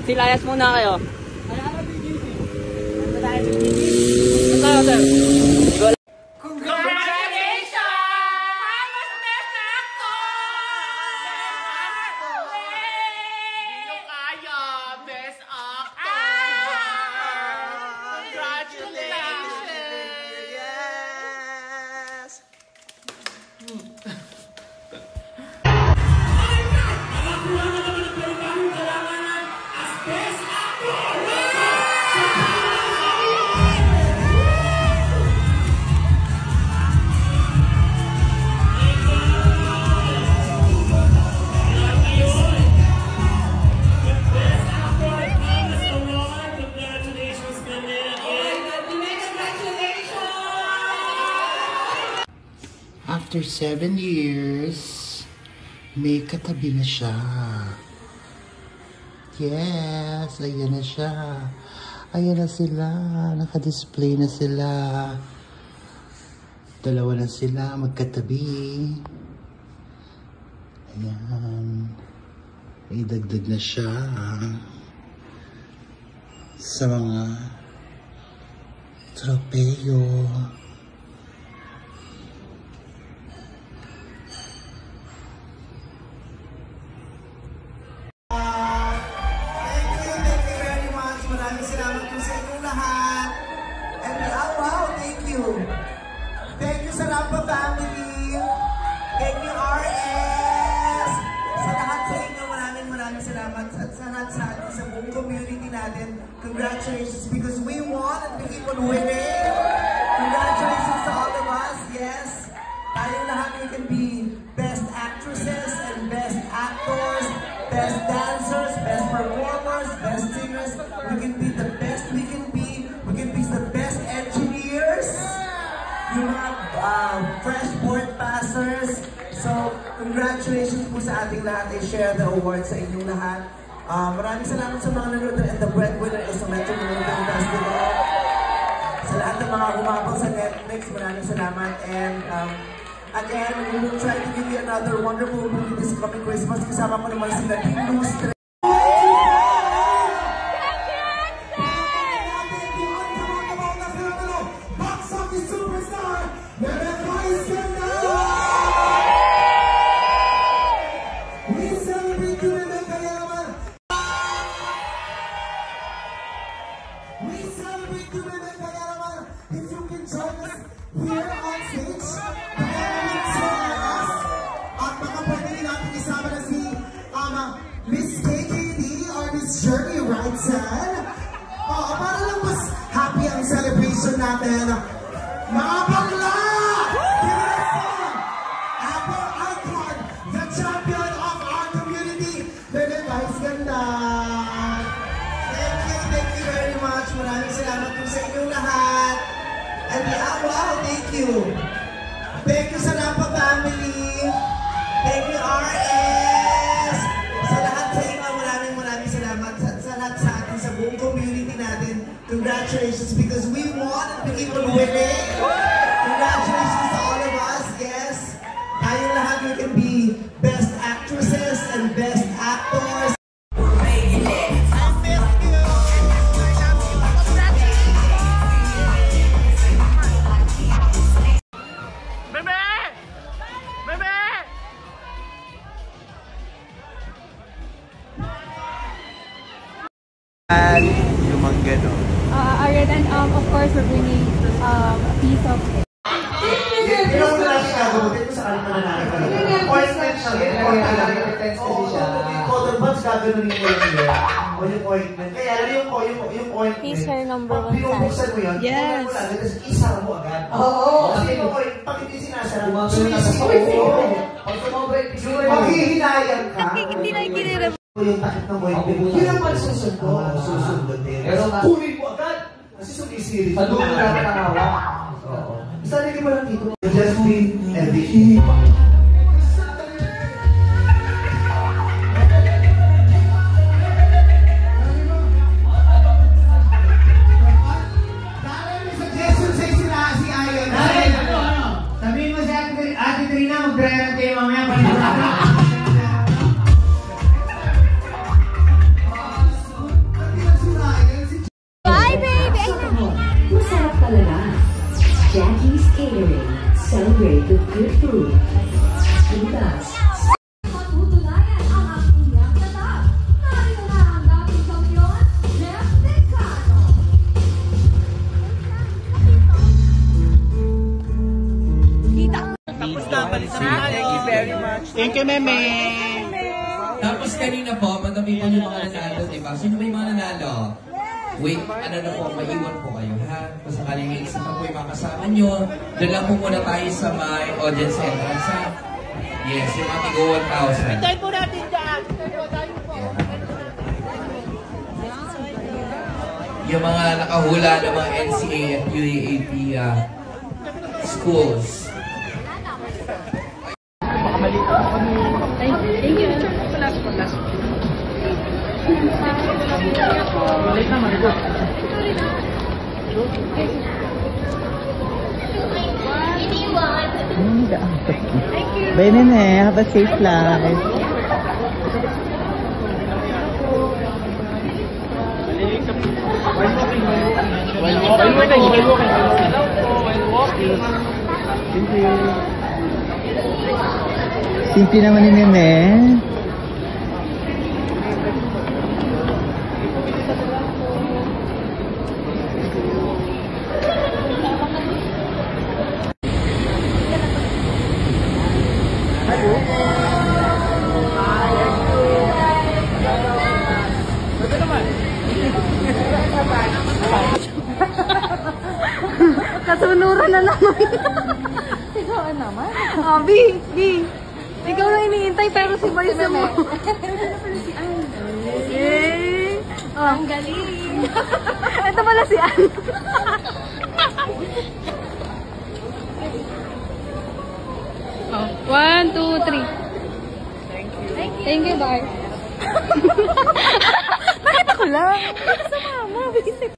Silayas muna kayo. Ano tayo, sir? After 7 years, may katabi na siya. Yes, ayan na siya. Ayan na sila. Naka-display na sila. Dalawa na sila magkatabi. Ayan. Idagdag na siya sa mga tropeyo. Thank you sa Rampa family. Thank you RS. Sa lahat sa inyo, maraming salamat. Sa lahat sa buong community natin. Congratulations because we won and we keep on winning. Congratulations to all of us. Yes. Tayong lahat, we can be best actresses and best actors, best dancers, best performers, best singers. We can be the best we can be. We can be the best engineers. Yung mga fresh board passers. So, congratulations po sa ating lahat. I share the award sa inyong lahat. Maraming salamat sa mga nanonood and the breadwinner is the Metro Manila Festival. Sa lahat ng mga umabang sa Netflix, maraming salamat. And again, we will try to give you another wonderful movie this coming Christmas. Kasama ko naman sila Team Lustre. Para lang mas happy ang celebration natin. Mga bakla! Apple Icon, the champion of our community. Bebe guys, ganda! Thank you very much. Maraming salamat po sa inyong lahat. And wow, thank you. Thank you sa Rampa family. Thank you RS. Sa lahat sa inyo, maraming salamat. Sa lahat sa atin, sa buong community natin. Congratulations because we won and we keep on winning. Congratulations to all of us. Yes. Tayong lahat, we can be best actresses and best actors. Yung mga gano'n. And of course, we're bringing a piece of it. Hindi mo na lang gagawin ko sa kalimutan na natin. Ointment siya. Yung cotton buds gagawin mo yun. O yung ointment. Kaya yung ointment. He's her number 1 fan. Pinubuksan mo yun. Yes. Isara mo agad. Oo. Kasi pag hindi sinasara, maghihinayang ka. Hindi na ikinirap. Yung takip ng ointment. Yun ang magsusundot. Pero kunin mo agad. Kasi sumisirit. Sa doon na nakawa. Basta naging mo lang dito. Justin and Vicky. Sabihin mo si Ate Trina, mag-dry-run kayo mamaya. Catering. Celebrate with good food. Bukas. Matutunayan ang aking iyang tatag. Narito na ang dating kampiyon, Jeff Decano. Thank you, Meme. Tapos kanina po, madami po yung mga nanalo, di ba? Sino ba yung mga nanalo? Wait, ano na po, maiwan po kayo, ha? Kung sakaling may isa pa po yung mga kasama nyo, doon lang po muna tayo sa my audience entrance, ha? Yes, yung mga tigo 1,000. Tayo po natin dyan. Yung mga nakahula ng mga NCA at UAAP schools. Bye, Nene. Have a safe life. Simple naman ni Nene. Kasunuran na naman. Ikaw naman. Oh, B. Ikaw na iniintay pero si Boyce mo. Eh. Oh. Ang galing. Ito pala si Ann. Oh, 1, 2, 3. Thank you, bye. Bakit ako lang? Sa mama, visit.